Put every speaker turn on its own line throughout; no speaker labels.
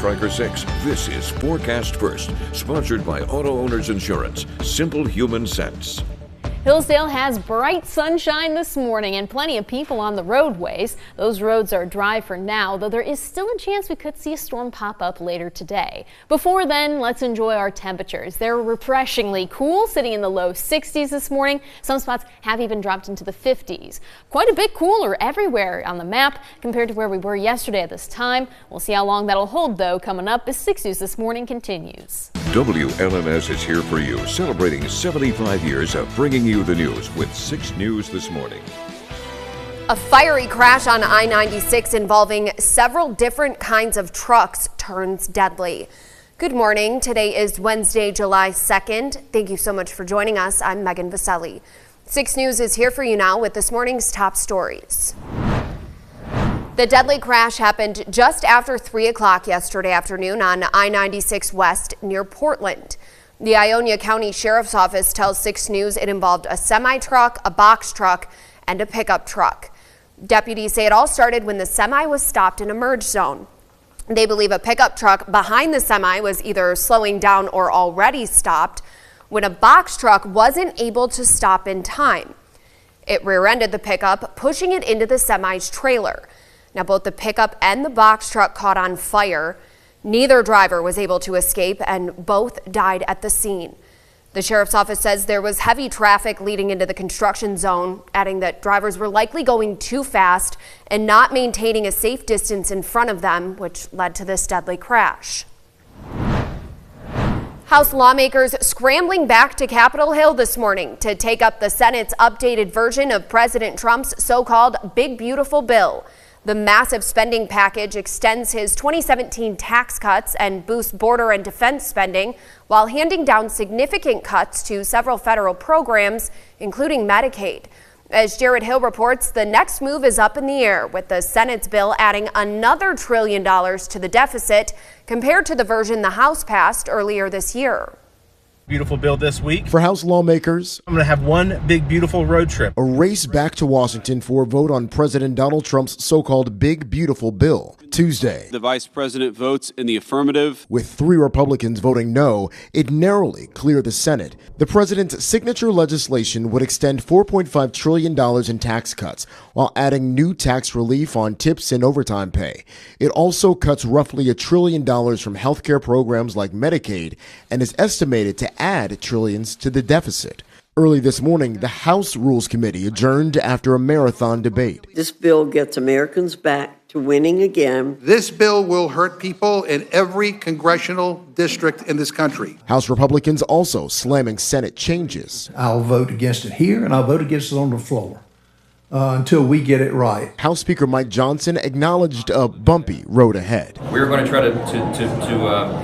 Striker 6. This is Forecast First, sponsored by Auto Owners Insurance. Simple human sense.
Hillsdale has bright sunshine this morning and plenty of people on the roadways. Those roads are dry for now, though there is still a chance we could see a storm pop up later today. Before then, let's enjoy our temperatures. They're refreshingly cool, sitting in the low 60s this morning. Some spots have even dropped into the 50s. Quite a bit cooler everywhere on the map compared to where we were yesterday at this time. We'll see how long that'll hold, though, coming up as 6 News This Morning continues.
WLNS is here for you, celebrating 75 years of bringing you the news with 6 News This Morning.
A fiery crash on I-96 involving several different kinds of trucks turns deadly. Good morning. Today is Wednesday, July 2nd. Thank you so much for joining us. I'm Megan Vaselli. 6 News is here for you now with this morning's top stories. The deadly crash happened just after 3 o'clock yesterday afternoon on I-96 West near Portland. The Ionia County Sheriff's Office tells 6 News it involved a semi-truck, a box truck, and a pickup truck. Deputies say it all started when the semi was stopped in a merge zone. They believe a pickup truck behind the semi was either slowing down or already stopped when a box truck wasn't able to stop in time. It rear-ended the pickup, pushing it into the semi's trailer. Now, both the pickup and the box truck caught on fire. Neither driver was able to escape, and both died at the scene. The sheriff's office says there was heavy traffic leading into the construction zone, adding that drivers were likely going too fast and not maintaining a safe distance in front of them, which led to this deadly crash. House lawmakers scrambling back to Capitol Hill this morning to take up the Senate's updated version of President Trump's so-called Big Beautiful Bill. The massive spending package extends his 2017 tax cuts and boosts border and defense spending while handing down significant cuts to several federal programs, including Medicaid. As Jared Hill reports, the next move is up in the air, with the Senate's bill adding another $1 trillion to the deficit compared to the version the House passed earlier this year.
Beautiful bill this week.
For House lawmakers,
I'm going to have one big, beautiful road trip.
A race back to Washington for a vote on President Donald Trump's so-called Big Beautiful Bill. Tuesday,
the vice president votes in the affirmative.
With 3 Republicans voting no, it narrowly cleared the Senate. The president's signature legislation would extend $4.5 trillion in tax cuts while adding new tax relief on tips and overtime pay. It also cuts roughly $1 trillion from healthcare programs like Medicaid and is estimated to add trillions to the deficit. Early this morning, the House Rules Committee adjourned after a marathon debate.
This bill gets Americans back to winning again.
This bill will hurt people in every congressional district in this country.
House Republicans also slamming Senate changes.
I'll vote against it here, and I'll vote against it on the floor until we get it right.
House Speaker Mike Johnson acknowledged a bumpy road ahead.
We're going to try to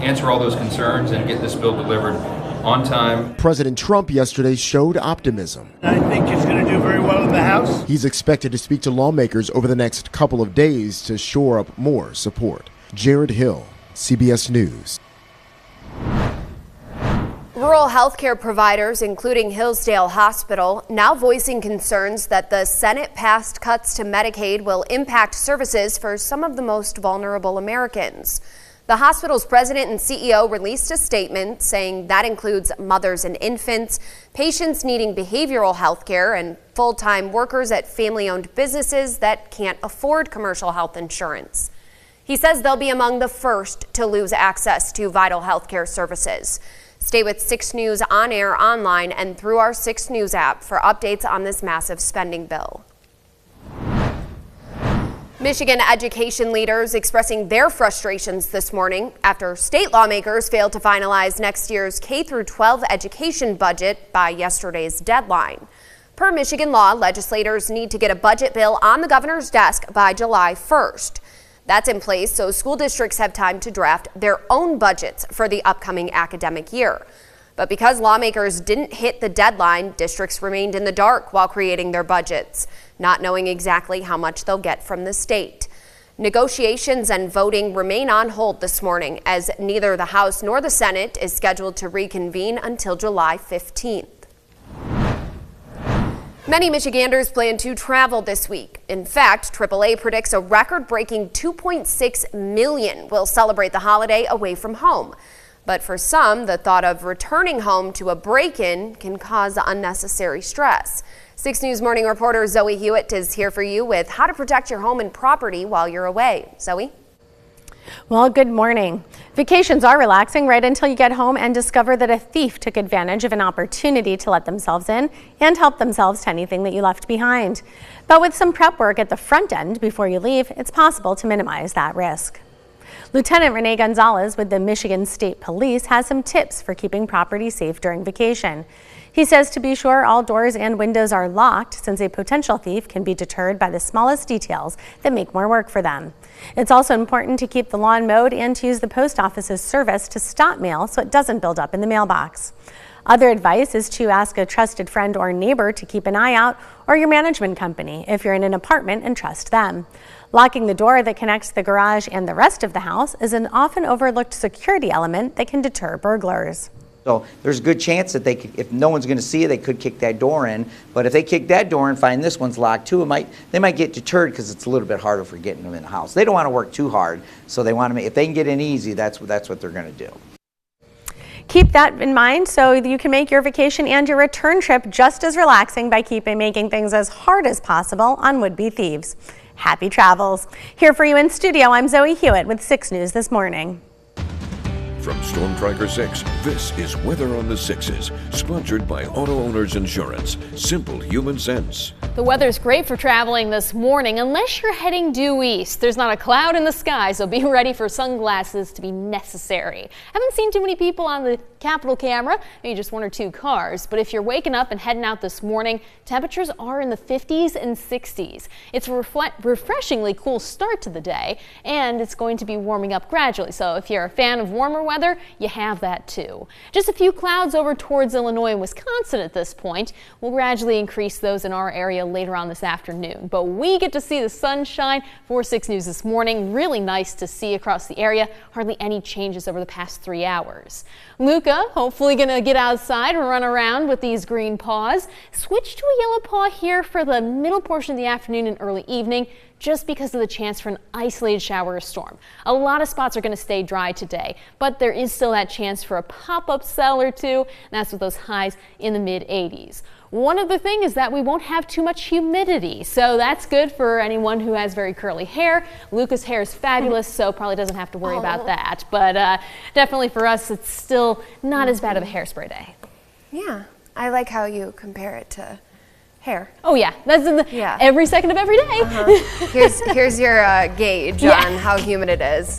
answer all those concerns and get this bill delivered on time.
President Trump yesterday showed optimism.
I think he's going to do very well in the House.
He's expected to speak to lawmakers over the next couple of days to shore up more support. Jared Hill, CBS News.
Rural healthcare providers, including Hillsdale Hospital, now voicing concerns that the Senate-passed cuts to Medicaid will impact services for some of the most vulnerable Americans. The hospital's president and CEO released a statement saying that includes mothers and infants, patients needing behavioral health care, and full-time workers at family-owned businesses that can't afford commercial health insurance. He says they'll be among the first to lose access to vital health care services. Stay with 6 News on air, online, and through our 6 News app for updates on this massive spending bill. Michigan education leaders expressing their frustrations this morning after state lawmakers failed to finalize next year's K-12 education budget by yesterday's deadline. Per Michigan law, legislators need to get a budget bill on the governor's desk by July 1st. That's in place so school districts have time to draft their own budgets for the upcoming academic year. But because lawmakers didn't hit the deadline, districts remained in the dark while creating their budgets, not knowing exactly how much they'll get from the state. Negotiations and voting remain on hold this morning, as neither the House nor the Senate is scheduled to reconvene until July 15th. Many Michiganders plan to travel this week. In fact, AAA predicts a record-breaking 2.6 million will celebrate the holiday away from home. But for some, the thought of returning home to a break-in can cause unnecessary stress. 6 News Morning reporter Zoe Hewitt is here for you with how to protect your home and property while you're away. Zoe?
Well, good morning. Vacations are relaxing right until you get home and discover that a thief took advantage of an opportunity to let themselves in and help themselves to anything that you left behind. But with some prep work at the front end before you leave, it's possible to minimize that risk. Lieutenant Renee Gonzalez with the Michigan State Police has some tips for keeping property safe during vacation. He says to be sure all doors and windows are locked, since a potential thief can be deterred by the smallest details that make more work for them. It's also important to keep the lawn mowed and to use the post office's service to stop mail so it doesn't build up in the mailbox. Other advice is to ask a trusted friend or neighbor to keep an eye out, or your management company if you're in an apartment and trust them. Locking the door that connects the garage and the rest of the house is an often overlooked security element that can deter burglars.
So there's a good chance that if no one's going to see it, they could kick that door in. But if they kick that door and find this one's locked too, they might get deterred because it's a little bit harder for getting them in the house. They don't want to work too hard, so they want to if they can get in easy, that's what they're going to do.
Keep that in mind so you can make your vacation and your return trip just as relaxing by making things as hard as possible on would-be thieves. Happy travels. Here for you in studio, I'm Zoe Hewitt with 6 News This Morning.
From Storm Tracker 6, this is Weather on the Sixes, sponsored by Auto Owners Insurance. Simple human sense.
The weather's great for traveling this morning, unless you're heading due east. There's not a cloud in the sky, so be ready for sunglasses to be necessary. Haven't seen too many people on the Capitol camera, maybe just 1 or 2 cars. But if you're waking up and heading out this morning, temperatures are in the 50s and 60s. It's a refreshingly cool start to the day, and it's going to be warming up gradually. So if you're a fan of warmer weather, you have that too. Just a few clouds over towards Illinois and Wisconsin at this point. We'll gradually increase those in our area later on this afternoon. But we get to see the sunshine for 6 News This Morning. Really nice to see across the area. Hardly any changes over the past 3 hours. Luca, hopefully going to get outside and run around with these green paws. Switch to a yellow paw here for the middle portion of the afternoon and early evening, just because of the chance for an isolated shower or storm. A lot of spots are going to stay dry today, but there is still that chance for a pop-up cell or two, and that's with those highs in the mid-80s. One other thing is that we won't have too much humidity, so that's good for anyone who has very curly hair. Luca's hair is fabulous, so probably doesn't have to worry about that, but definitely for us, it's still not as bad of a hairspray day.
Yeah, I like how you compare it to hair.
Oh yeah, that's every second of every day.
Here's your gauge on how humid it is.